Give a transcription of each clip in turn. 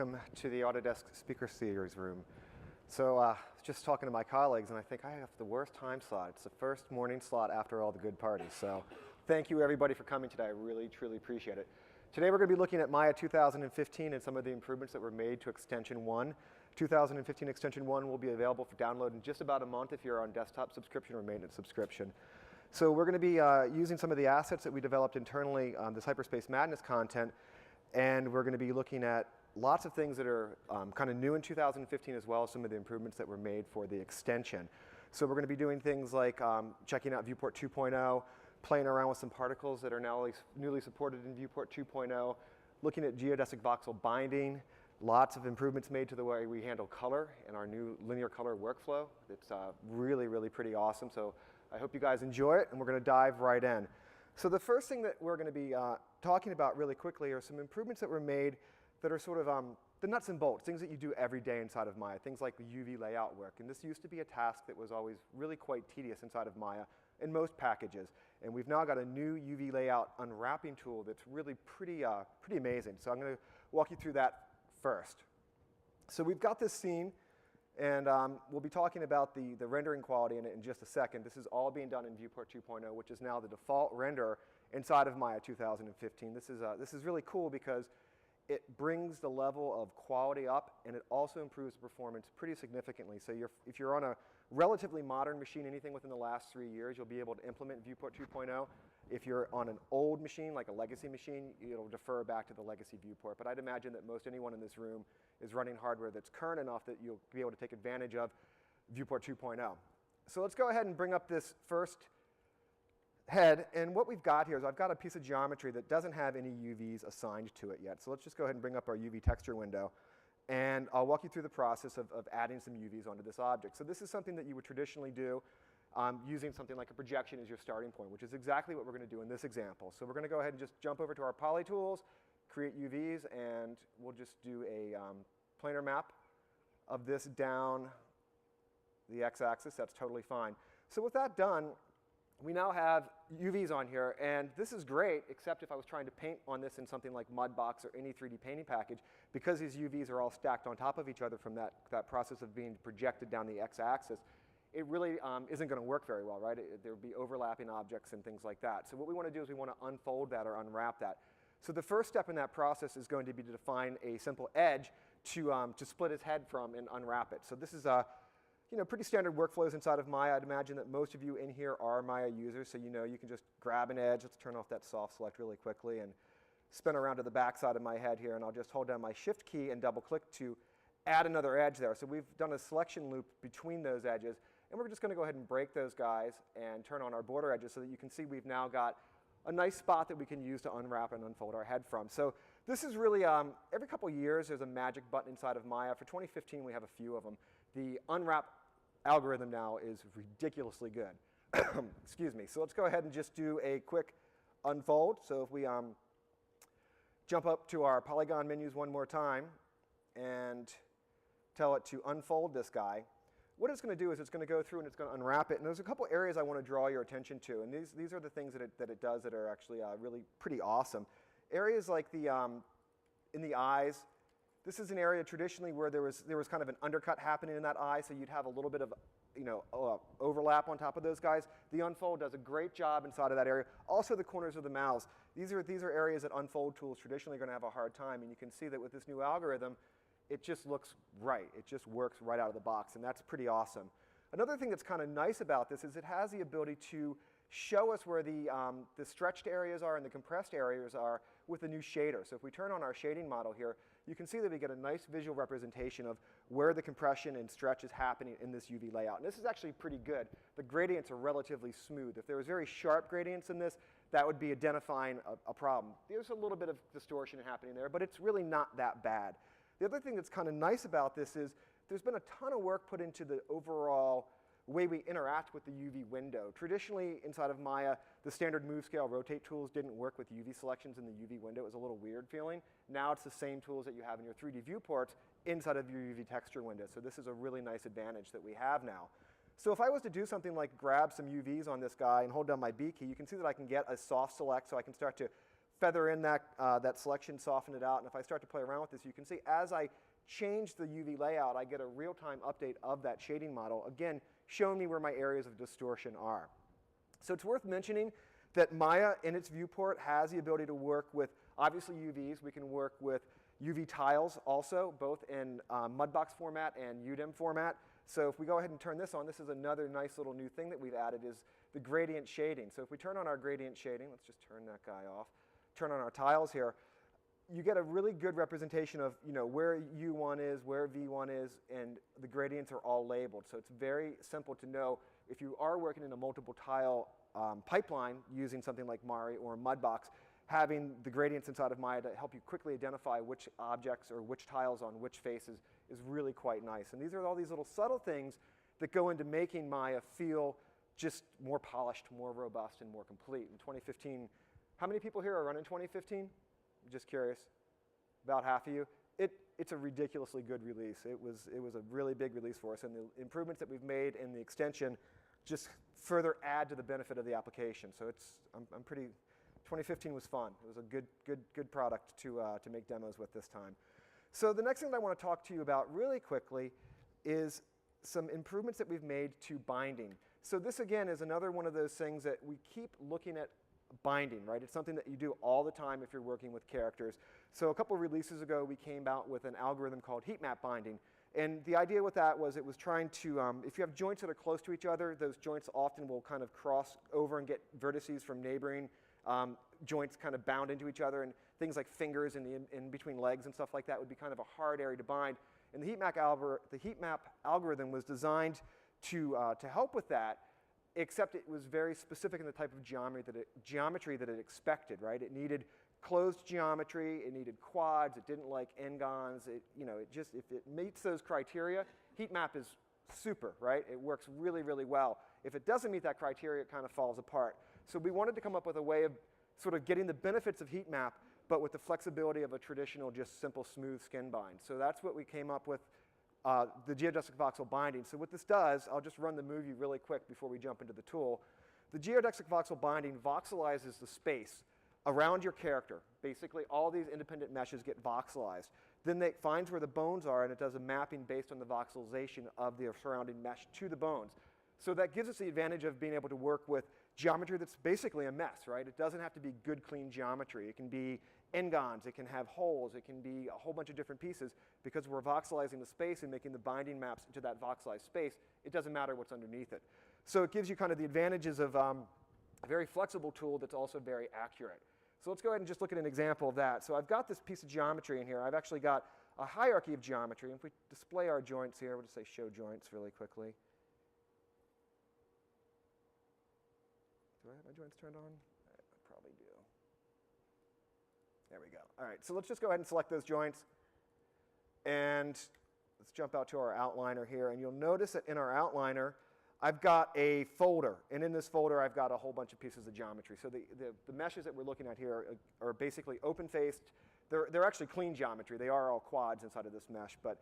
welcome to the Autodesk Speaker Series room. So just talking to my colleagues, and I think I have the worst time slot. It's the first morning slot after all the good parties. So thank you everybody for coming today. I really, truly appreciate it. Today we're going to be looking at Maya 2015 and some of the improvements that were made to Extension 1. 2015 Extension 1 will be available for download in just about a month if you're on desktop subscription or maintenance subscription. So we're going to be using some of the assets that we developed internally, this Hyperspace Madness content, and we're going to be looking at lots of things that are kind of new in 2015 as well as some of the improvements that were made for the extension. So we're going to be doing things like checking out Viewport 2.0, playing around with some particles that are now newly supported in Viewport 2.0, looking at geodesic voxel binding, lots of improvements made to the way we handle color in our new linear color workflow. It's really, really pretty awesome. So I hope you guys enjoy it, and we're going to dive right in. So the first thing that we're going to be talking about really quickly are some improvements that were made that are sort of the nuts and bolts, things that you do every day inside of Maya, things like the UV layout work. And this used to be a task that was always really quite tedious inside of Maya in most packages. And we've now got a new UV layout unwrapping tool that's really pretty amazing. So I'm going to walk you through that first. So we've got this scene, and we'll be talking about the rendering quality in it in just a second. This is all being done in Viewport 2.0, which is now the default render inside of Maya 2015. This is really cool because it brings the level of quality up, and it also improves the performance pretty significantly. So if you're on a relatively modern machine, anything within the last 3 years, you'll be able to implement Viewport 2.0. If you're on an old machine, like a legacy machine, it'll defer back to the legacy viewport. But I'd imagine that most anyone in this room is running hardware that's current enough that you'll be able to take advantage of Viewport 2.0. So let's go ahead and bring up this first head. And what we've got here is I've got a piece of geometry that doesn't have any UVs assigned to it yet. So let's just go ahead and bring up our UV texture window. And I'll walk you through the process of adding some UVs onto this object. So this is something that you would traditionally do using something like a projection as your starting point, which is exactly what we're going to do in this example. So we're going to go ahead and just jump over to our poly tools, create UVs, and we'll just do a planar map of this down the x-axis. That's totally fine. So with that done, we now have UVs on here, and this is great, except if I was trying to paint on this in something like Mudbox or any 3D painting package, because these UVs are all stacked on top of each other from that process of being projected down the x-axis, it really isn't going to work very well, right? There would be overlapping objects and things like that. So what we want to do is we want to unfold that or unwrap that. So the first step in that process is going to be to define a simple edge to split his head from and unwrap it. So this is pretty standard workflows inside of Maya. I'd imagine that most of you in here are Maya users, so you can just grab an edge. Let's turn off that soft select really quickly and spin around to the back side of my head here, and I'll just hold down my Shift key and double click to add another edge there. So we've done a selection loop between those edges, and we're just going to go ahead and break those guys and turn on our border edges so that you can see we've now got a nice spot that we can use to unwrap and unfold our head from. So this is really, every couple years there's a magic button inside of Maya. For 2015 we have a few of them. The unwrap algorithm now is ridiculously good. Excuse me. So let's go ahead and just do a quick unfold. So if we jump up to our polygon menus one more time and tell it to unfold this guy, what it's going to do is it's going to go through and it's going to unwrap it. And there's a couple areas I want to draw your attention to. And these are the things that it does that are actually really pretty awesome. Areas like in the eyes. This is an area traditionally where there was kind of an undercut happening in that eye, so you'd have a little bit of overlap on top of those guys. The unfold does a great job inside of that area. Also the corners of the mouths. These are areas that unfold tools traditionally are going to have a hard time, and you can see that with this new algorithm, it just looks right. It just works right out of the box, and that's pretty awesome. Another thing that's kind of nice about this is it has the ability to show us where the stretched areas are and the compressed areas are with the new shader. So if we turn on our shading model here, you can see that we get a nice visual representation of where the compression and stretch is happening in this UV layout. And this is actually pretty good. The gradients are relatively smooth. If there was very sharp gradients in this, that would be identifying a problem. There's a little bit of distortion happening there, but it's really not that bad. The other thing that's kind of nice about this is there's been a ton of work put into the overall way we interact with the UV window. Traditionally, inside of Maya, the standard move, scale, rotate tools didn't work with UV selections in the UV window. It was a little weird feeling. Now it's the same tools that you have in your 3D viewports inside of your UV texture window. So this is a really nice advantage that we have now. So if I was to do something like grab some UVs on this guy and hold down my B key, you can see that I can get a soft select, so I can start to feather in that selection, soften it out, and if I start to play around with this, you can see as I change the UV layout, I get a real-time update of that shading model, again, showing me where my areas of distortion are. So it's worth mentioning that Maya, in its viewport, has the ability to work with, obviously, UVs. We can work with UV tiles also, both in Mudbox format and UDIM format. So if we go ahead and turn this on, this is another nice little new thing that we've added is the gradient shading. So if we turn on our gradient shading, let's just turn that guy off, turn on our tiles here, you get a really good representation of where U1 is, where V1 is, and the gradients are all labeled. So it's very simple to know if you are working in a multiple tile pipeline using something like Mari or Mudbox, having the gradients inside of Maya to help you quickly identify which objects or which tiles on which faces is really quite nice. And these are all these little subtle things that go into making Maya feel just more polished, more robust, and more complete. In 2015, how many people here are running 2015? Just curious. About half of you. It's a ridiculously good release. It was a really big release for us, and the improvements that we've made in the extension just further add to the benefit of the application. So I'm pretty. 2015 was fun. It was a good product to make demos with this time. So the next thing that I want to talk to you about really quickly is some improvements that we've made to binding. So this, again, is another one of those things that we keep looking at binding, right? It's something that you do all the time if you're working with characters. So a couple of releases ago, we came out with an algorithm called heat map binding. And the idea with that was it was trying to, if you have joints that are close to each other, those joints often will kind of cross over and get vertices from neighboring joints kind of bound into each other, and things like fingers in between legs and stuff like that would be kind of a hard area to bind. And the heat map algorithm was designed to help with that, except it was very specific in the type of geometry that it expected, right? It needed closed geometry, it needed quads, it didn't like n-gons, if it meets those criteria, heat map is super, right? It works really, really well. If it doesn't meet that criteria, it kind of falls apart. So we wanted to come up with a way of sort of getting the benefits of heat map, but with the flexibility of a traditional, just simple, smooth skin bind. So that's what we came up with, the geodesic voxel binding. So what this does, I'll just run the movie really quick before we jump into the tool. The geodesic voxel binding voxelizes the space around your character. Basically, all these independent meshes get voxelized. Then it finds where the bones are, and it does a mapping based on the voxelization of the surrounding mesh to the bones. So that gives us the advantage of being able to work with geometry that's basically a mess, right? It doesn't have to be good, clean geometry. It can be n-gons, it can have holes, it can be a whole bunch of different pieces. Because we're voxelizing the space and making the binding maps into that voxelized space, it doesn't matter what's underneath it. So it gives you kind of the advantages of a very flexible tool that's also very accurate. So let's go ahead and just look at an example of that. So I've got this piece of geometry in here. I've actually got a hierarchy of geometry. If we display our joints here, we'll just say show joints really quickly. Do I have my joints turned on? I probably do. There we go. All right, so let's just go ahead and select those joints. And let's jump out to our outliner here. And you'll notice that in our outliner, I've got a folder. And in this folder, I've got a whole bunch of pieces of geometry. So the meshes that we're looking at here are basically open-faced. They're actually clean geometry. They are all quads inside of this mesh. But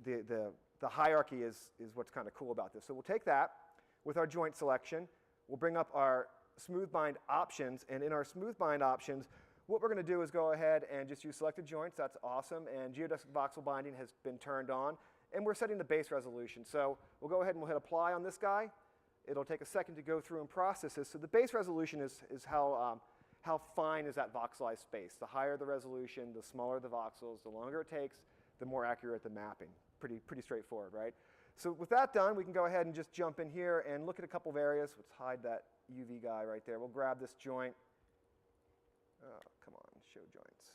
the hierarchy is what's kind of cool about this. So we'll take that with our joint selection. We'll bring up our smooth bind options, and in our smooth bind options, what we're going to do is go ahead and just use selected joints. That's awesome, and geodesic voxel binding has been turned on, and we're setting the base resolution. So we'll go ahead and we'll hit apply on this guy. It'll take a second to go through and process this. So the base resolution is how fine is that voxelized space. The higher the resolution, the smaller the voxels, the longer it takes, the more accurate the mapping. Pretty straightforward, right? So with that done, we can go ahead and just jump in here and look at a couple of areas. Let's hide that UV guy right there. We'll grab this joint. Oh, come on, show joints.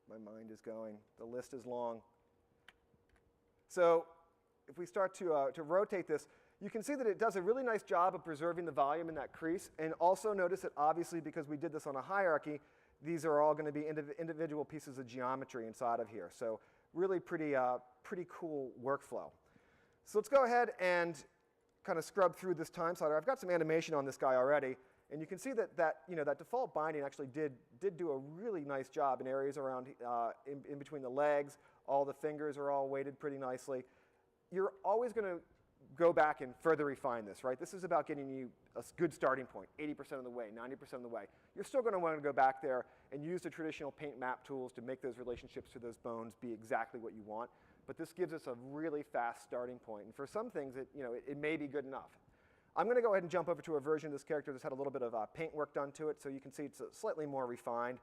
My mind is going. The list is long. So if we start to rotate this, you can see that it does a really nice job of preserving the volume in that crease. And also notice that obviously because we did this on a hierarchy, these are all going to be individual pieces of geometry inside of here. So really pretty cool workflow. So let's go ahead and kind of scrub through this time slider. I've got some animation on this guy already. And you can see that default binding actually did do a really nice job in areas around in between the legs. All the fingers are all weighted pretty nicely. You're always going to go back and further refine this, right? This is about getting you a good starting point, 80% of the way, 90% of the way. You're still going to want to go back there and use the traditional paint map tools to make those relationships to those bones be exactly what you want. But this gives us a really fast starting point. And for some things, it may be good enough. I'm going to go ahead and jump over to a version of this character that's had a little bit of paint work done to it, so you can see it's slightly more refined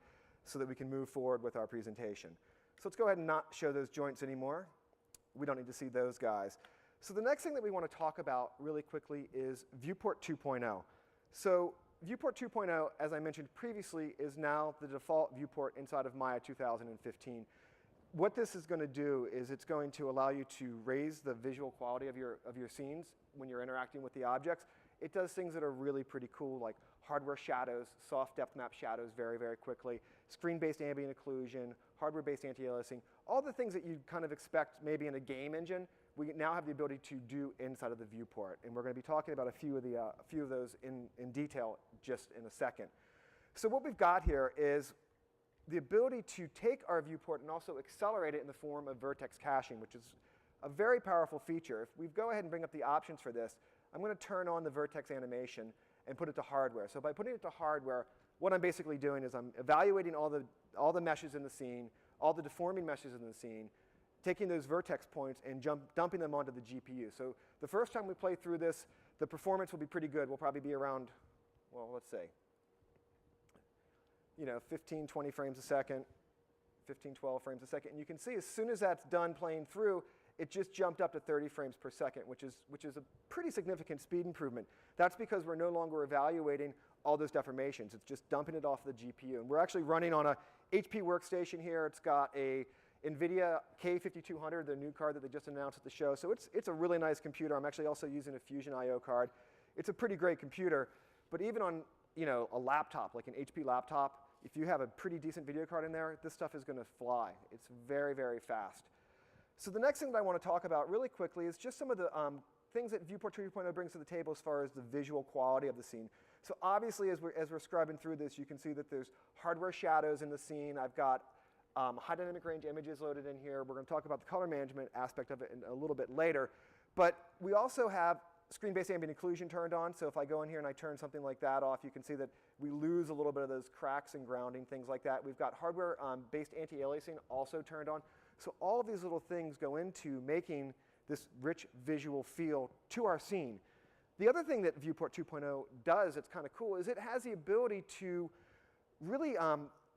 so that we can move forward with our presentation. So let's go ahead and not show those joints anymore. We don't need to see those guys. So the next thing that we want to talk about really quickly is Viewport 2.0. So Viewport 2.0, as I mentioned previously, is now the default viewport inside of Maya 2015. What this is going to do is it's going to allow you to raise the visual quality of your scenes when you're interacting with the objects. It does things that are really pretty cool, like hardware shadows, soft depth map shadows very, very quickly, screen-based ambient occlusion, hardware-based anti-aliasing, all the things that you'd kind of expect maybe in a game engine, we now have the ability to do inside of the viewport. And we're going to be talking about a few of those in detail just in a second. So what we've got here is the ability to take our viewport and also accelerate it in the form of vertex caching, which is a very powerful feature. If we go ahead and bring up the options for this, I'm going to turn on the vertex animation and put it to hardware. So by putting it to hardware, what I'm basically doing is I'm evaluating all the meshes in the scene, all the deforming meshes in the scene, taking those vertex points and dumping them onto the GPU. So the first time we play through this, the performance will be pretty good. We'll probably be around, well, let's say, 15, 20 frames a second, 15, 12 frames a second. And you can see as soon as that's done playing through, it just jumped up to 30 frames per second, which is a pretty significant speed improvement. That's because we're no longer evaluating all those deformations. It's just dumping it off the GPU. And we're actually running on a HP workstation here. It's got a NVIDIA K5200, the new card that they just announced at the show. So it's a really nice computer. I'm actually also using a Fusion IO card. It's a pretty great computer. But even on a laptop, like an HP laptop, if you have a pretty decent video card in there, this stuff is going to fly. It's very, very fast. So the next thing that I want to talk about really quickly is just some of the things that Viewport 2.0 brings to the table as far as the visual quality of the scene. So obviously, as we're scrubbing through this, you can see that there's hardware shadows in the scene. I've got high dynamic range images loaded in here. We're going to talk about the color management aspect of it a little bit later. But we also have screen-based ambient occlusion turned on. So if I go in here and I turn something like that off, you can see that we lose a little bit of those cracks and grounding, things like that. We've got hardware-based anti-aliasing also turned on. So all of these little things go into making this rich visual feel to our scene. The other thing that Viewport 2.0 does that's kind of cool is it has the ability to really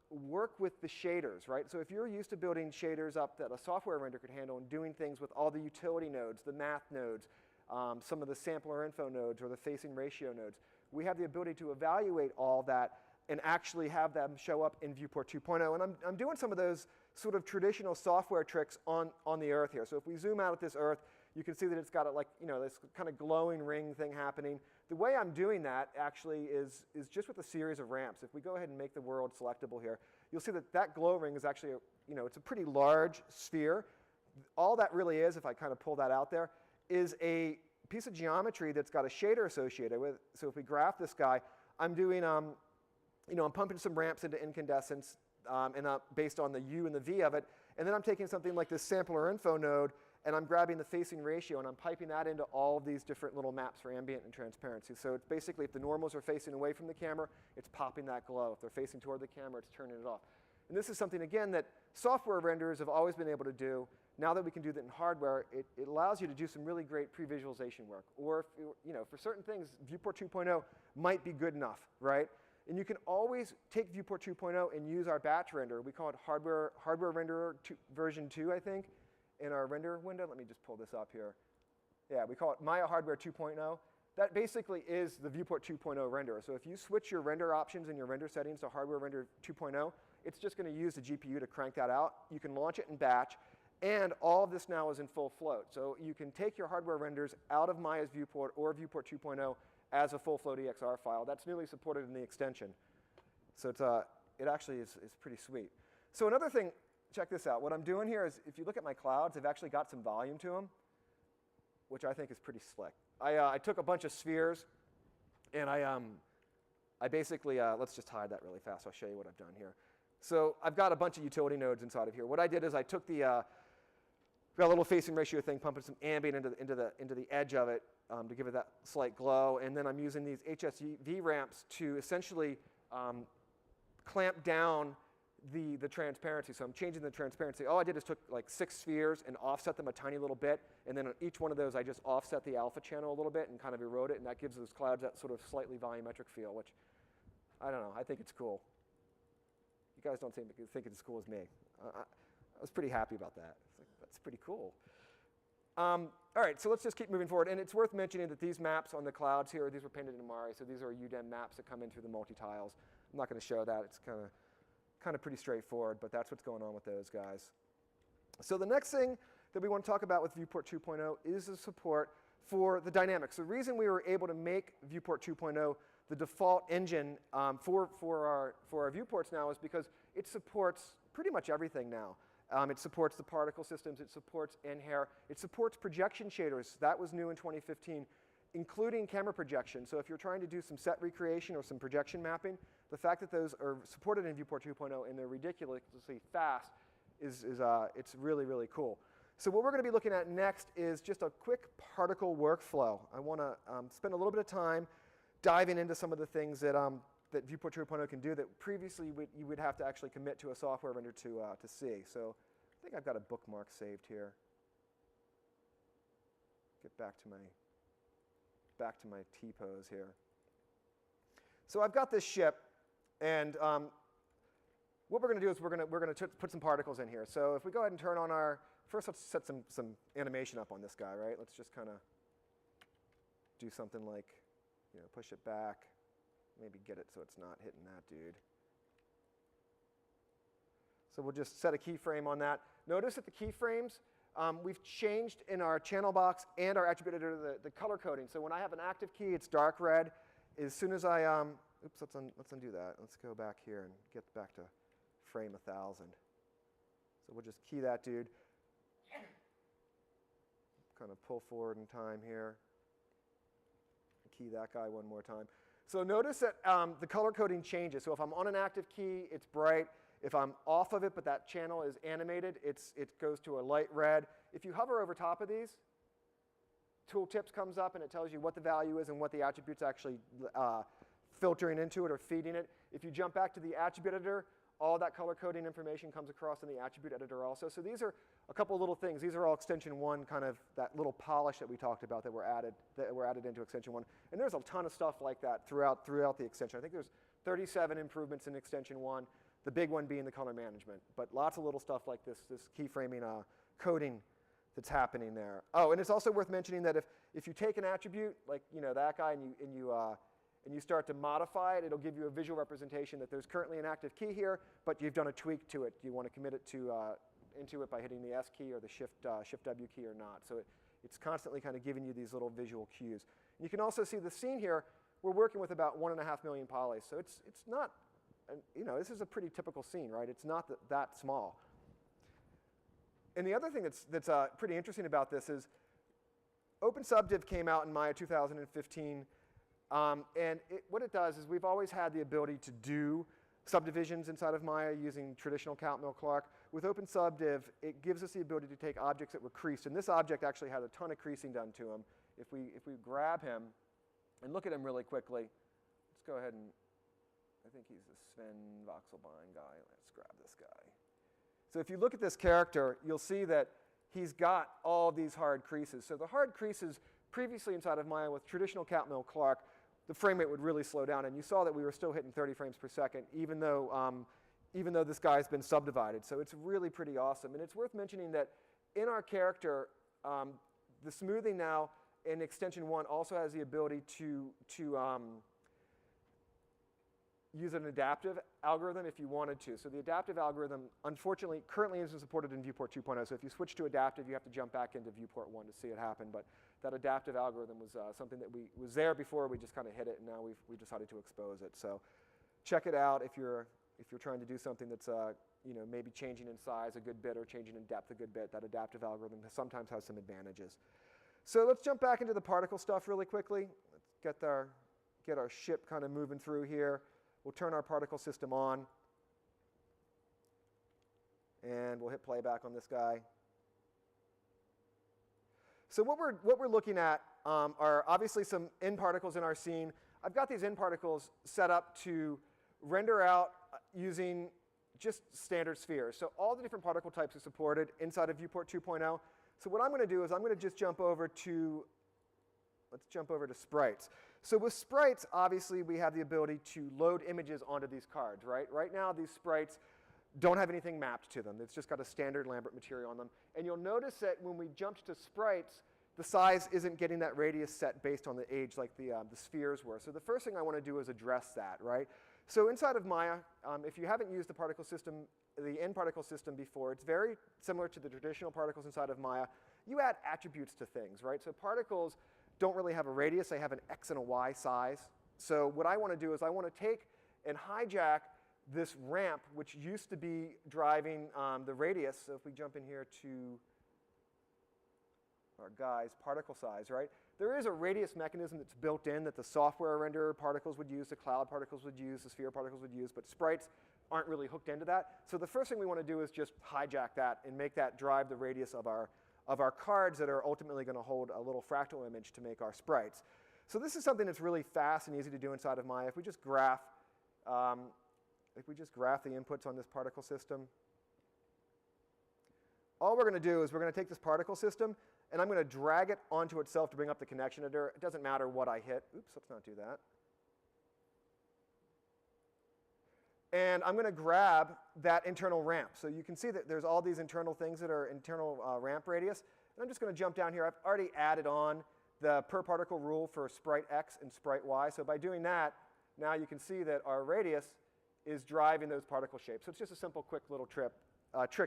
work with the shaders, right? So if you're used to building shaders up that a software render could handle and doing things with all the utility nodes, the math nodes, some of the sampler info nodes or the facing ratio nodes, we have the ability to evaluate all that and actually have them show up in Viewport 2.0. And I'm doing some of those sort of traditional software tricks on the Earth here. So if we zoom out at this Earth, you can see that it's got this kind of glowing ring thing happening. The way I'm doing that actually is just with a series of ramps. If we go ahead and make the world selectable here, you'll see that glow ring is actually, it's a pretty large sphere. All that really is, if I kind of pull that out there, is a piece of geometry that's got a shader associated with it. So if we graph this guy, I'm doing, I'm pumping some ramps into incandescence based on the U and the V of it. And then I'm taking something like this sampler info node, and I'm grabbing the facing ratio, and I'm piping that into all of these different little maps for ambient and transparency. So it's basically, if the normals are facing away from the camera, it's popping that glow. If they're facing toward the camera, it's turning it off. And this is something, again, that software renderers have always been able to do. Now that we can do that in hardware, it allows you to do some really great pre-visualization work. Or, for certain things, Viewport 2.0 might be good enough, right? And you can always take Viewport 2.0 and use our batch render. We call it hardware renderer version 2, I think, in our render window. Let me just pull this up here. Yeah, we call it Maya Hardware 2.0. That basically is the Viewport 2.0 renderer. So if you switch your render options and your render settings to Hardware Render 2.0, it's just going to use the GPU to crank that out. You can launch it in batch. And all of this now is in full float. So you can take your hardware renders out of Maya's Viewport or Viewport 2.0 as a full float EXR file. That's newly supported in the extension. So it actually is pretty sweet. So another thing, check this out. What I'm doing here is, if you look at my clouds, they've actually got some volume to them, which I think is pretty slick. I took a bunch of spheres, and I basically, let's just hide that really fast. I'll show you what I've done here. So I've got a bunch of utility nodes inside of here. What I did is I took the We've got a little facing ratio thing pumping some ambient into the edge of it to give it that slight glow. And then I'm using these HSV ramps to essentially clamp down the transparency. So I'm changing the transparency. All I did is took like 6 spheres and offset them a tiny little bit. And then on each one of those, I just offset the alpha channel a little bit and kind of erode it. And that gives those clouds that sort of slightly volumetric feel, which, I don't know, I think it's cool. You guys don't think it's as cool as me. I was pretty happy about that. It's like, that's pretty cool. All right, so let's just keep moving forward. And it's worth mentioning that these maps on the clouds here, these were painted in Maya. So these are UDEM maps that come in through the multi-tiles. I'm not going to show that. It's kind of pretty straightforward, but that's what's going on with those guys. So the next thing that we want to talk about with Viewport 2.0 is the support for the dynamics. The reason we were able to make Viewport 2.0 the default engine for our viewports now is because it supports pretty much everything now. It supports the particle systems, it supports NHAIR, it supports projection shaders. That was new in 2015, including camera projection. So if you're trying to do some set recreation or some projection mapping, the fact that those are supported in Viewport 2.0 and they're ridiculously fast it's really, really cool. So what we're going to be looking at next is just a quick particle workflow. I want to spend a little bit of time diving into some of the things that Viewport 2.0 can do that previously you would have to actually commit to a software vendor to see. So I think I've got a bookmark saved here. Get back to my T-pose here. So I've got this ship, and what we're going to do is we're going to put some particles in here. So if we go ahead and turn on first let's set some animation up on this guy, right? Let's just kind of do something like, push it back, maybe get it so it's not hitting that dude. So we'll just set a keyframe on that. Notice that the keyframes, we've changed in our channel box and our attribute editor the color coding. So when I have an active key, it's dark red. As soon as I, oops, let's undo that. Let's go back here and get back to frame 1000. So we'll just key that dude. Kind of pull forward in time here. Key that guy one more time. So notice that the color coding changes. So if I'm on an active key, it's bright. If I'm off of it, but that channel is animated, it goes to a light red. If you hover over top of these, tooltips comes up and it tells you what the value is and what the attribute's actually filtering into it or feeding it. If you jump back to the attribute editor, all that color coding information comes across in the attribute editor also. So these are a couple of little things. These are all extension 1, kind of that little polish that we talked about that were added into extension 1. And there's a ton of stuff like that throughout the extension. I think there's 37 improvements in extension 1, the big one being the color management. But lots of little stuff like this keyframing coding that's happening there. Oh, and it's also worth mentioning that if you take an attribute, like that guy, and you start to modify it, it'll give you a visual representation that there's currently an active key here, but you've done a tweak to it. Do you want to commit it into it by hitting the S key or the Shift W key or not? So it's constantly kind of giving you these little visual cues. And you can also see the scene here. We're working with about 1.5 million polys, so it's not, this is a pretty typical scene, right? It's not that small. And the other thing that's pretty interesting about this is OpenSubdiv came out in Maya 2015. And what it does is we've always had the ability to do subdivisions inside of Maya using traditional count, mill, Clark. With OpenSubdiv, it gives us the ability to take objects that were creased. And this object actually had a ton of creasing done to him. If we grab him and look at him really quickly, let's go ahead and, I think he's the Sven Voxelbein guy. Let's grab this guy. So if you look at this character, you'll see that he's got all these hard creases. So the hard creases previously inside of Maya with traditional count, mill, Clark, the frame rate would really slow down. And you saw that we were still hitting 30 frames per second, even though this guy's been subdivided. So it's really pretty awesome. And it's worth mentioning that in our character, the smoothing now in extension 1 also has the ability to use an adaptive algorithm if you wanted to. So the adaptive algorithm, unfortunately, currently isn't supported in Viewport 2.0. So if you switch to adaptive, you have to jump back into Viewport 1 to see it happen. But that adaptive algorithm was something that was there before. We just kind of hit it, and now we've decided to expose it. So check it out if you're trying to do something that's maybe changing in size a good bit or changing in depth a good bit. That adaptive algorithm sometimes has some advantages. So let's jump back into the particle stuff really quickly. Let's get our ship kind of moving through here. We'll turn our particle system on, and we'll hit playback on this guy. So what we're looking at are obviously some end particles in our scene. I've got these end particles set up to render out using just standard spheres. So all the different particle types are supported inside of Viewport 2.0. So what I'm going to do is I'm going to just jump over to, let's jump over to sprites. So with sprites, obviously, we have the ability to load images onto these cards, right? Right now, these sprites don't have anything mapped to them. It's just got a standard Lambert material on them. And you'll notice that when we jumped to sprites, the size isn't getting that radius set based on the age like the spheres were. So the first thing I want to do is address that, right? So inside of Maya, if you haven't used the particle system, the end particle system before, it's very similar to the traditional particles inside of Maya. You add attributes to things, right? So particles don't really have a radius. They have an X and a Y size. So what I want to do is I want to take and hijack this ramp, which used to be driving the radius. So if we jump in here to our guy's particle size, right? There is a radius mechanism that's built in that the software renderer particles would use, the cloud particles would use, the sphere particles would use, but sprites aren't really hooked into that. So the first thing we want to do is just hijack that and make that drive the radius of our cards that are ultimately going to hold a little fractal image to make our sprites. So this is something that's really fast and easy to do inside of Maya. If we just graph the inputs on this particle system, all we're going to do is we're going to take this particle system and I'm going to drag it onto itself to bring up the connection editor. It doesn't matter what I hit. Oops, let's not do that. And I'm going to grab that internal ramp. So you can see that there's all these internal things that are internal ramp radius. And I'm just going to jump down here. I've already added on the per particle rule for sprite X and sprite Y. So by doing that, now you can see that our radius is driving those particle shapes. So it's just a simple, quick little trick.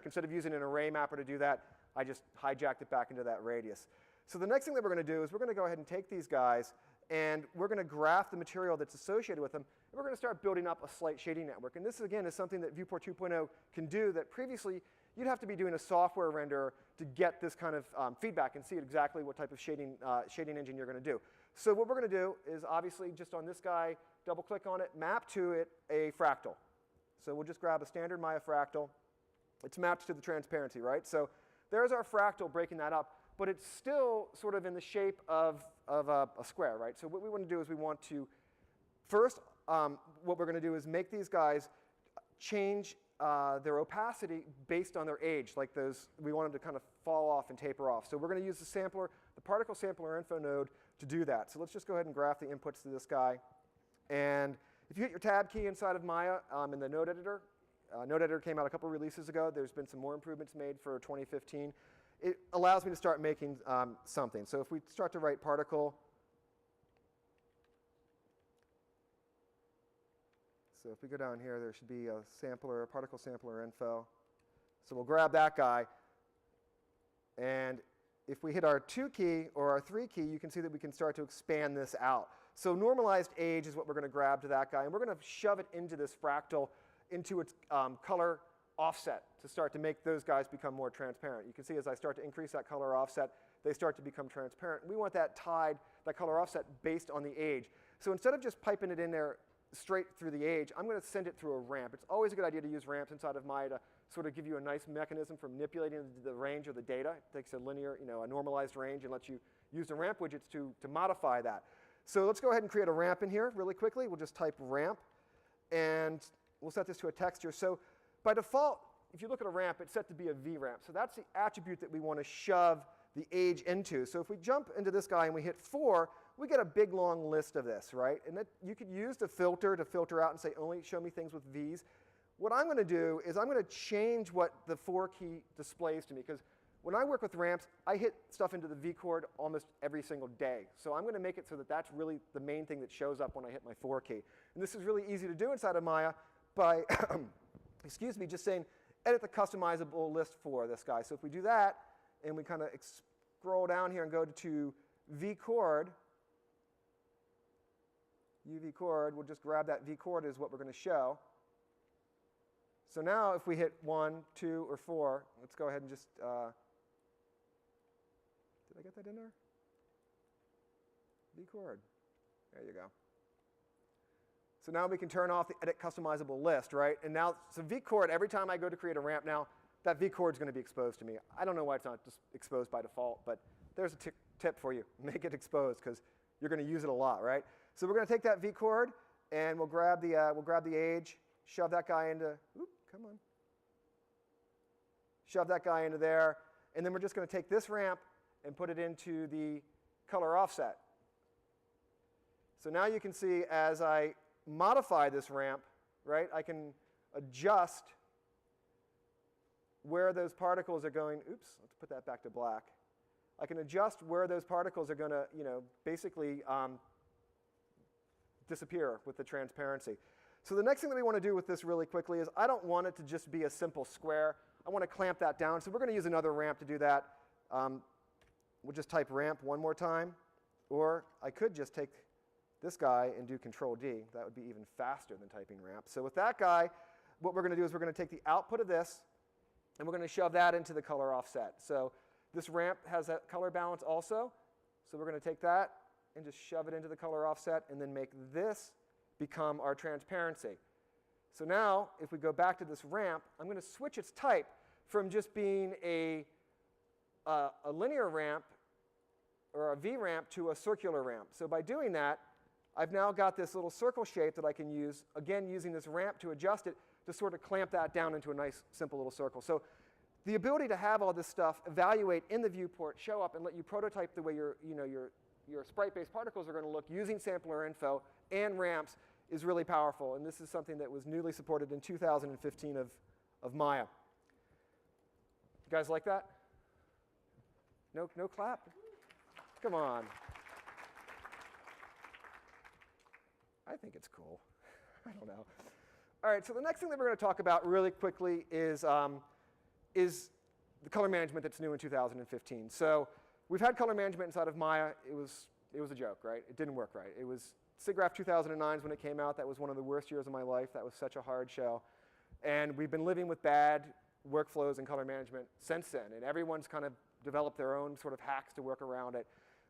Instead of using an array mapper to do that, I just hijacked it back into that radius. So the next thing that we're going to do is we're going to go ahead and take these guys and we're going to graph the material that's associated with them. And we're going to start building up a slight shading network. And this, again, is something that Viewport 2.0 can do that previously you'd have to be doing a software renderer to get this kind of feedback and see exactly what type of shading engine you're going to do. So what we're going to do is obviously just on this guy, double click on it, map to it a fractal. So we'll just grab a standard Maya fractal. It's mapped to the transparency, right? So there's our fractal breaking that up, but it's still sort of in the shape of a square, right? So what we want to do is we want to first, what we're going to do is make these guys change their opacity based on their age, like those, we want them to kind of fall off and taper off. So we're going to use the sampler, the particle sampler info node to do that. So let's just go ahead and graph the inputs to this guy. And if you hit your tab key inside of Maya in the node editor came out a couple releases ago. There's been some more improvements made for 2015. It allows me to start making something. So if we start to write particle, so if we go down here, there should be a sampler, a particle sampler info. So we'll grab that guy. And if we hit our 2 key or our 3 key, you can see that we can start to expand this out. So normalized age is what we're going to grab to that guy. And we're going to shove it into this fractal, into its color offset to start to make those guys become more transparent. You can see as I start to increase that color offset, they start to become transparent. We want that tied, that color offset, based on the age. So instead of just piping it in there straight through the age, I'm going to send it through a ramp. It's always a good idea to use ramps inside of Maya to sort of give you a nice mechanism for manipulating the range of the data. It takes a linear, a normalized range and lets you use the ramp widgets to modify that. So let's go ahead and create a ramp in here really quickly. We'll just type ramp, and we'll set this to a texture. So by default, if you look at a ramp, it's set to be a V ramp. So that's the attribute that we want to shove the age into. So if we jump into this guy and we hit 4, we get a big, long list of this, right? And that you could use the filter to filter out and say, only show me things with Vs. What I'm going to do is I'm going to change what the 4 key displays to me, because when I work with ramps, I hit stuff into the V chord almost every single day. So I'm going to make it so that that's really the main thing that shows up when I hit my 4 key. And this is really easy to do inside of Maya by, excuse me, just saying edit the customizable list for this guy. So if we do that, and we kind of scroll down here and go to V chord, UV chord, we'll just grab that V chord is what we're going to show. So now if we hit 1, 2, or 4, let's go ahead and just, did I get that in there? V chord. There you go. So now we can turn off the edit customizable list, right? And now, so V chord, every time I go to create a ramp now, that V chord is going to be exposed to me. I don't know why it's not just exposed by default, but there's a tip for you. Make it exposed because you're going to use it a lot, right? So we're going to take that V chord and we'll grab the age, shove that guy into, come on. Shove that guy into there, and then we're just going to take this ramp and put it into the color offset. So now you can see as I modify this ramp, right, I can adjust where those particles are going. Oops, let's put that back to black. I can adjust where those particles are going to, basically disappear with the transparency. So the next thing that we want to do with this really quickly is I don't want it to just be a simple square. I want to clamp that down. So we're going to use another ramp to do that. We'll just type ramp one more time. Or I could just take this guy and do Control D. That would be even faster than typing ramp. So with that guy, what we're going to do is we're going to take the output of this, and we're going to shove that into the color offset. So this ramp has that color balance also. So we're going to take that and just shove it into the color offset and then make this become our transparency. So now, if we go back to this ramp, I'm going to switch its type from just being a linear ramp or a V ramp to a circular ramp. So by doing that, I've now got this little circle shape that I can use, again, using this ramp to adjust it to sort of clamp that down into a nice, simple little circle. So the ability to have all this stuff evaluate in the viewport, show up, and let you prototype the way your sprite-based particles are going to look using sampler info and ramps is really powerful. And this is something that was newly supported in 2015 of Maya. You guys like that? No clap? Come on. I think it's cool. I don't know. All right, so the next thing that we're going to talk about really quickly is the color management that's new in 2015. So we've had color management inside of Maya. It was a joke, right? It didn't work right. It was SIGGRAPH 2009 when it came out. That was one of the worst years of my life. That was such a hard show. And we've been living with bad workflows in color management since then. And everyone's kind of developed their own sort of hacks to work around it.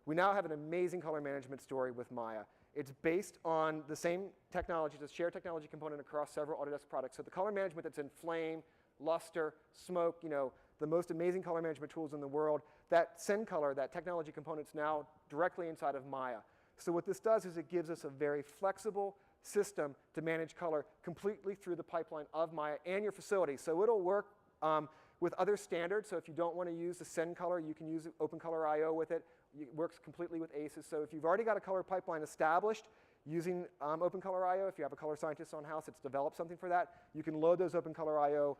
We now have an amazing color management story with Maya. It's based on the same technology, the shared technology component across several Autodesk products. So the color management that's in flame, luster, smoke, the most amazing color management tools in the world, that SendColor, that technology component's now directly inside of Maya. So what this does is it gives us a very flexible system to manage color completely through the pipeline of Maya and your facility. So it'll work with other standards. So if you don't want to use the SendColor, you can use OpenColor IO with it. It works completely with ACES. So if you've already got a color pipeline established using OpenColor IO, if you have a color scientist on house that's developed something for that, you can load those OpenColor IO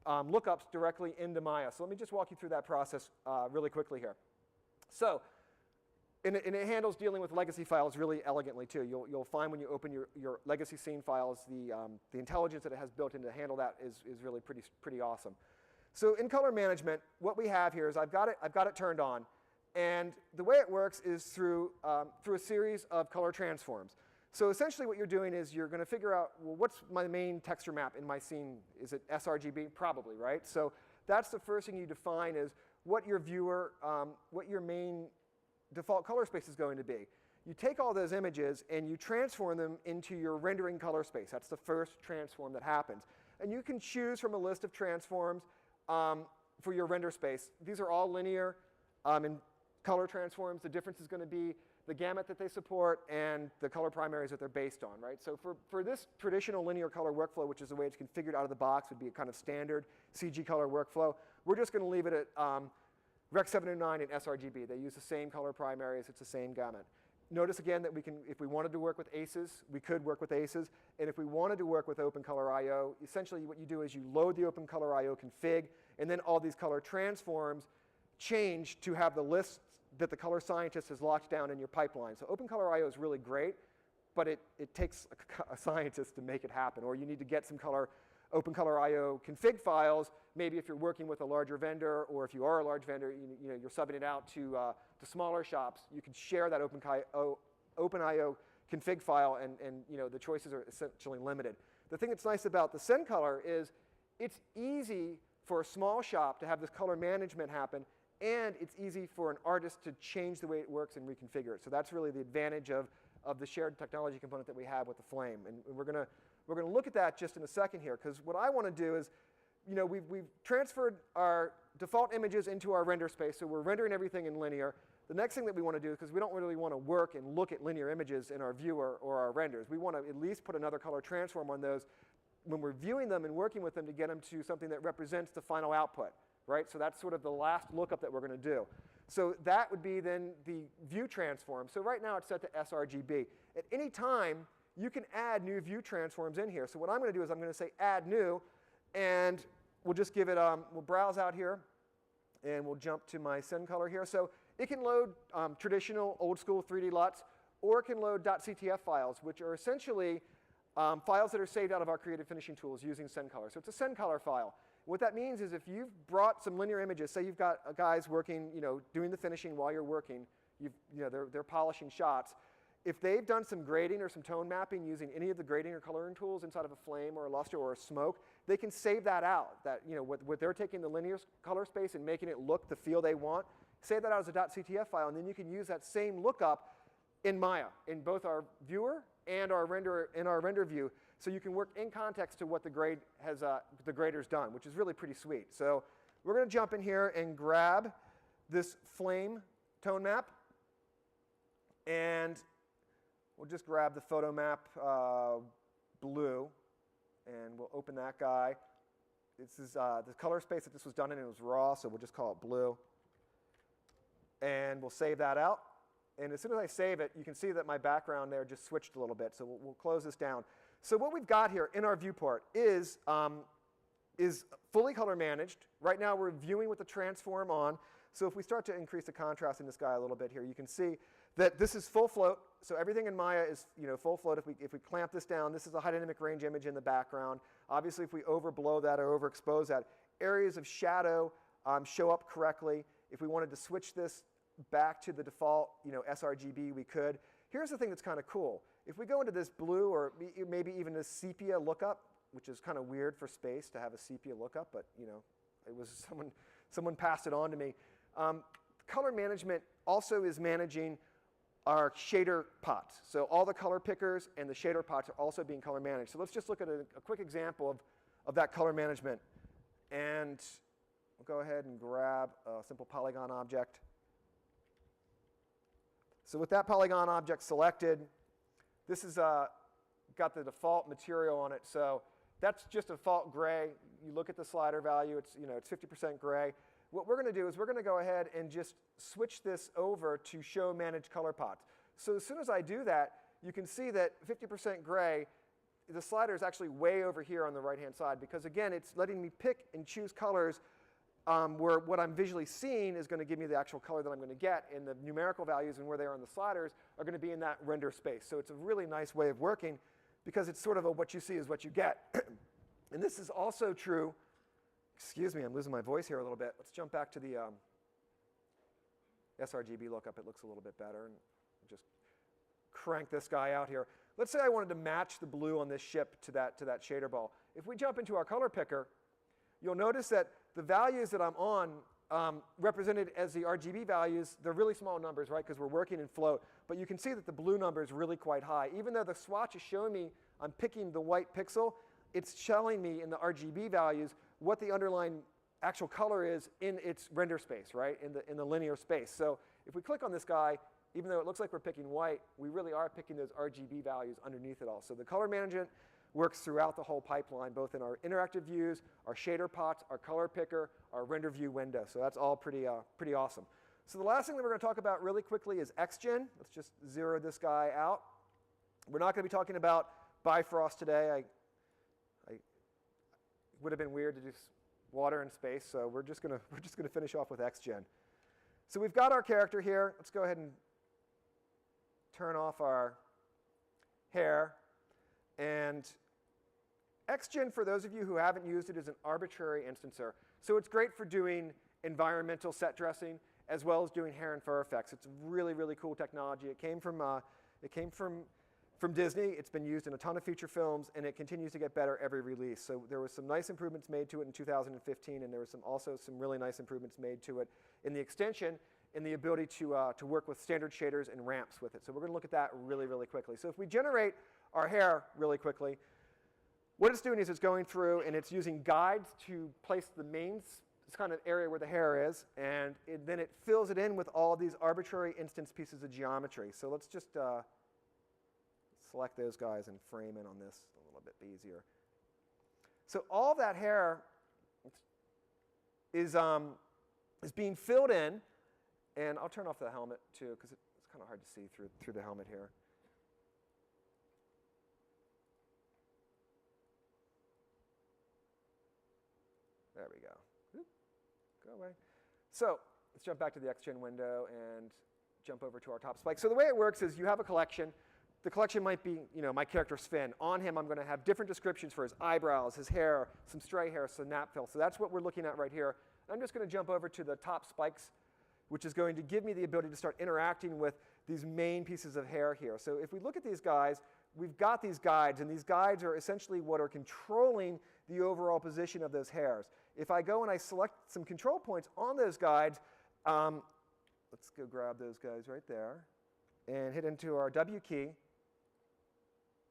lookups directly into Maya. So let me just walk you through that process really quickly here. So, and it handles dealing with legacy files really elegantly too. You'll find when you open your legacy scene files, the intelligence that it has built in to handle that is really pretty awesome. So in color management, what we have here is I've got it turned on. And the way it works is through a series of color transforms. So essentially what you're doing is you're going to figure out, well, what's my main texture map in my scene? Is it sRGB? Probably, right? So that's the first thing you define is what your what your main default color space is going to be. You take all those images and you transform them into your rendering color space. That's the first transform that happens. And you can choose from a list of transforms for your render space. These are all linear and color transforms. The difference is going to be the gamut that they support and the color primaries that they're based on, right? So for this traditional linear color workflow, which is the way it's configured out of the box, would be a kind of standard CG color workflow, we're just going to leave it at Rec 709 and sRGB. They use the same color primaries. It's the same gamut. Notice again that we can, if we wanted to work with ACES, we could work with ACES. And if we wanted to work with OpenColor IO, essentially what you do is you load the OpenColor IO config, and then all these color transforms change to have the lists that the color scientist has locked down in your pipeline. So OpenColor IO is really great, but it takes a scientist to make it happen. Or you need to get some OpenColor IO config files. Maybe if you're working with a larger vendor, or if you are a large vendor, you're subbing it out to smaller shops. You can share that OpenIO config file, and the choices are essentially limited. The thing that's nice about the SendColor is it's easy for a small shop to have this color management happen, and it's easy for an artist to change the way it works and reconfigure it. So that's really the advantage of the shared technology component that we have with the Flame. And we're going to look at that just in a second here, because what I want to do is we've transferred our default images into our render space, so we're rendering everything in linear. The next thing that we want to do, because we don't really want to work and look at linear images in our viewer or our renders, we want to at least put another color transform on those when we're viewing them and working with them to get them to something that represents the final output, right? So that's sort of the last lookup that we're going to do. So that would be then the view transform. So right now it's set to sRGB. At any time, you can add new view transforms in here. So what I'm going to do is I'm going to say add new, and we'll just give it, we'll browse out here, and we'll jump to my send color here. So it can load traditional, old school 3D LUTs, or it can load .ctf files, which are essentially files that are saved out of our creative finishing tools using send color. So it's a send color file. What that means is if you've brought some linear images, say you've got guys working, doing the finishing while you're working, they're polishing shots. If they've done some grading or some tone mapping using any of the grading or coloring tools inside of a flame or a luster or a smoke, they can save that out. That, what they're taking the linear color space and making it look the feel they want, save that out as a .ctf file, and then you can use that same lookup in Maya, in both our viewer and our render view, so you can work in context to what the grader's done, which is really pretty sweet. So we're going to jump in here and grab this flame tone map, and we'll just grab the photo map blue, and we'll open that guy. This is the color space that this was done in. It was raw, so we'll just call it blue. And we'll save that out. And as soon as I save it, you can see that my background there just switched a little bit. So we'll close this down. So what we've got here in our viewport is fully color managed. Right now we're viewing with the transform on. So if we start to increase the contrast in this guy a little bit here, you can see that this is full float. So everything in Maya is full float. If we clamp this down, this is a high dynamic range image in the background. Obviously, if we overblow that or overexpose that, areas of shadow show up correctly. If we wanted to switch this back to the default sRGB, we could. Here's the thing that's kind of cool. If we go into this blue or maybe even this sepia lookup, which is kind of weird for space to have a sepia lookup, but it was someone passed it on to me. Color management also is managing our shader pots. So all the color pickers and the shader pots are also being color managed. So let's just look at a quick example of that color management. And we'll go ahead and grab a simple polygon object. So with that polygon object selected, this has got the default material on it. So that's just a default gray. You look at the slider value, it's 50% gray. What we're going to do is we're going to go ahead and just switch this over to show manage color pots. So as soon as I do that, you can see that 50% gray, the slider is actually way over here on the right-hand side because, again, it's letting me pick and choose colors where what I'm visually seeing is going to give me the actual color that I'm going to get, and the numerical values and where they are on the sliders are going to be in that render space. So it's a really nice way of working because it's sort of what you see is what you get. And this is also true. Excuse me, I'm losing my voice here a little bit. Let's jump back to the sRGB lookup. It looks a little bit better. And just crank this guy out here. Let's say I wanted to match the blue on this ship to that shader ball. If we jump into our color picker, you'll notice that the values that I'm on represented as the RGB values, they're really small numbers, right, because we're working in float. But you can see that the blue number is really quite high. Even though the swatch is showing me I'm picking the white pixel, it's showing me in the RGB values what the underlying actual color is in its render space, right, in the linear space. So if we click on this guy, even though it looks like we're picking white, we really are picking those RGB values underneath it all. So the color management works throughout the whole pipeline, both in our interactive views, our shader pots, our color picker, our render view window. So that's all pretty awesome. So the last thing that we're going to talk about really quickly is XGen. Let's just zero this guy out. We're not going to be talking about Bifrost today. It would have been weird to do water and space, so we're just going to finish off with XGen. So we've got our character here. Let's go ahead and turn off our hair. And XGen, for those of you who haven't used it, is an arbitrary instancer. So it's great for doing environmental set dressing as well as doing hair and fur effects. It's really, really cool technology. It came from Disney. It's been used in a ton of feature films, and it continues to get better every release. So there was some nice improvements made to it in 2015, and there was also some really nice improvements made to it in the extension, in the ability to work with standard shaders and ramps with it. So we're going to look at that really, really quickly. So if we generate our hair really quickly, what it's doing is it's going through and it's using guides to place the main kind of area where the hair is, and then it fills it in with all these arbitrary instance pieces of geometry. So let's just select those guys and frame in on this a little bit easier. So all that hair is being filled in, and I'll turn off the helmet too because it's kind of hard to see through the helmet here. There we go. Oop, go away. So let's jump back to the XGen window and jump over to our top spike. So the way it works is you have a collection. The collection might be, my character's Finn. On him, I'm going to have different descriptions for his eyebrows, his hair, some stray hair, some nap fill. So that's what we're looking at right here. I'm just going to jump over to the top spikes, which is going to give me the ability to start interacting with these main pieces of hair here. So if we look at these guys, we've got these guides, and these guides are essentially what are controlling the overall position of those hairs. If I go and I select some control points on those guides, let's go grab those guys right there and hit into our W key.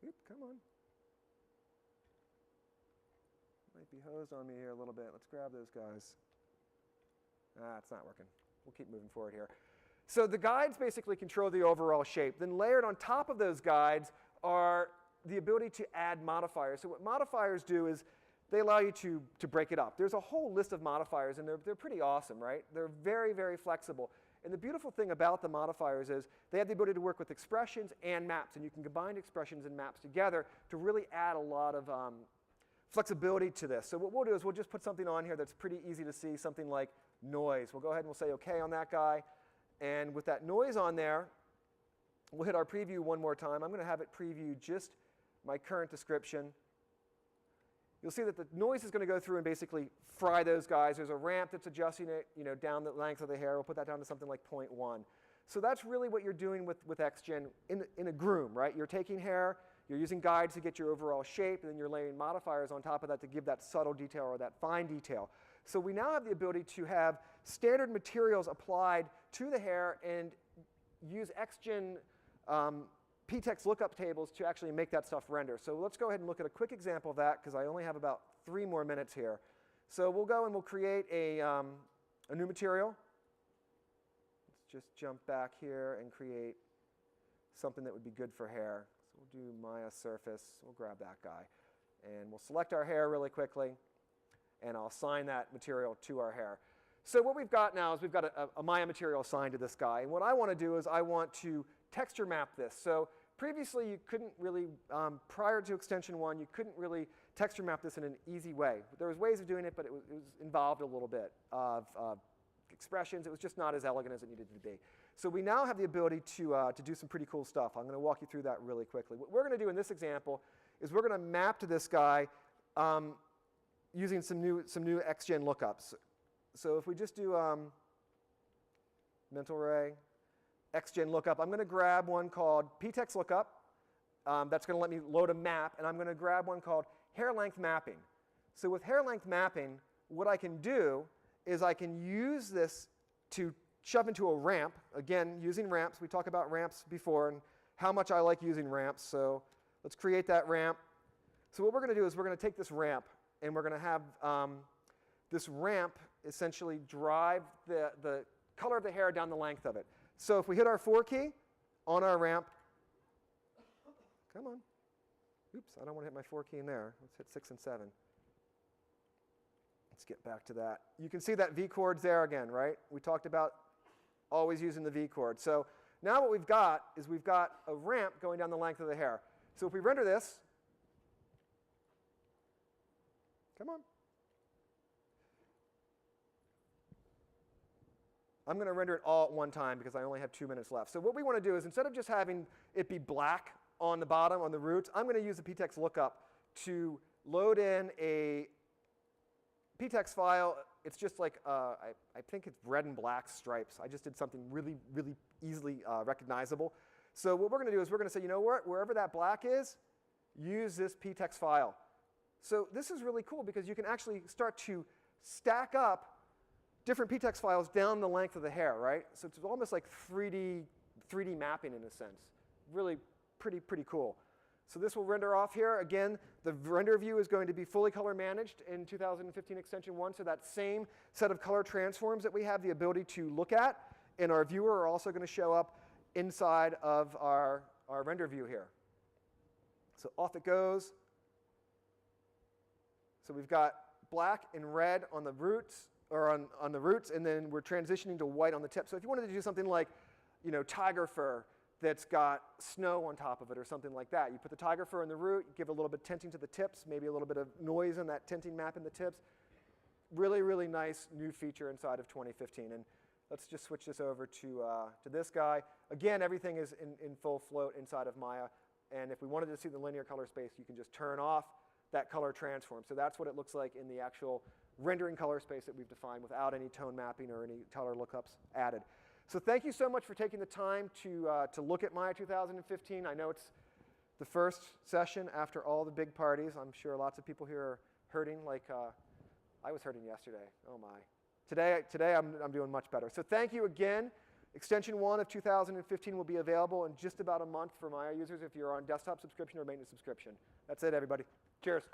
Oop, come on. Might be hosed on me here a little bit. Let's grab those guys. It's not working. We'll keep moving forward here. So the guides basically control the overall shape. Then layered on top of those guides are the ability to add modifiers. So what modifiers do is they allow you to break it up. There's a whole list of modifiers, and they're pretty awesome, right? They're very, very flexible. And the beautiful thing about the modifiers is they have the ability to work with expressions and maps, and you can combine expressions and maps together to really add a lot of flexibility to this. So what we'll do is we'll just put something on here that's pretty easy to see, something like noise. We'll go ahead and we'll say OK on that guy. And with that noise on there, we'll hit our preview one more time. I'm going to have it preview just my current description. You'll see that the noise is going to go through and basically fry those guys. There's a ramp that's adjusting it down the length of the hair. We'll put that down to something like 0.1. So that's really what you're doing with XGen in a groom, right? You're taking hair, you're using guides to get your overall shape, and then you're laying modifiers on top of that to give that subtle detail or that fine detail. So we now have the ability to have standard materials applied to the hair and use XGen PTEX lookup tables to actually make that stuff render. So let's go ahead and look at a quick example of that because I only have about 3 more minutes here. So we'll go and we'll create a new material. Let's just jump back here and create something that would be good for hair. So we'll do Maya surface. We'll grab that guy. And we'll select our hair really quickly. And I'll assign that material to our hair. So what we've got now is we've got a Maya material assigned to this guy. And what I want to do is I want to texture map this. So previously you couldn't really, prior to extension 1, you couldn't really texture map this in an easy way. There was ways of doing it, but it was involved a little bit of expressions. It was just not as elegant as it needed to be. So we now have the ability to do some pretty cool stuff. I'm going to walk you through that really quickly. What we're going to do in this example is we're going to map to this guy using some new XGen lookups. So if we just do mental ray, XGen lookup, I'm going to grab one called PTEX lookup. That's going to let me load a map, and I'm going to grab one called hair length mapping. So with hair length mapping, what I can do is I can use this to shove into a ramp. Again, using ramps. We talked about ramps before and how much I like using ramps. So let's create that ramp. So what we're going to do is we're going to take this ramp, and we're going to have this ramp essentially drive the color of the hair down the length of it. So if we hit our 4 key on our ramp, come on. Oops, I don't want to hit my 4 key in there. Let's hit 6 and 7. Let's get back to that. You can see that V chord's there again, right? We talked about always using the V chord. So now what we've got is we've got a ramp going down the length of the hair. So if we render this, come on. I'm going to render it all at one time because I only have 2 minutes left. So what we want to do is instead of just having it be black on the bottom, on the roots, I'm going to use the PTEX lookup to load in a PTEX file. It's just like, I think it's red and black stripes. I just did something really, really easily recognizable. So what we're going to do is we're going to say, you know what, wherever that black is, use this PTEX file. So this is really cool because you can actually start to stack up different PTEX files down the length of the hair, right? So it's almost like 3D mapping in a sense. Really pretty cool. So this will render off here. Again, the render view is going to be fully color managed in 2015 Extension 1. So that same set of color transforms that we have the ability to look at in our viewer are also going to show up inside of our render view here. So off it goes. So we've got black and red on the roots, or on the roots, and then we're transitioning to white on the tip. So if you wanted to do something like, tiger fur that's got snow on top of it or something like that, you put the tiger fur in the root, you give a little bit of tinting to the tips, maybe a little bit of noise in that tinting map in the tips. Really, really nice new feature inside of 2015. And let's just switch this over to this guy. Again, everything is in full float inside of Maya. And if we wanted to see the linear color space, you can just turn off that color transform. So that's what it looks like in the actual rendering color space that we've defined without any tone mapping or any color lookups added. So thank you so much for taking the time to look at Maya 2015. I know it's the first session after all the big parties. I'm sure lots of people here are hurting like I was hurting yesterday. Oh my. Today I'm doing much better. So thank you again. Extension 1 of 2015 will be available in just about a month for Maya users if you're on desktop subscription or maintenance subscription. That's it, everybody. Cheers.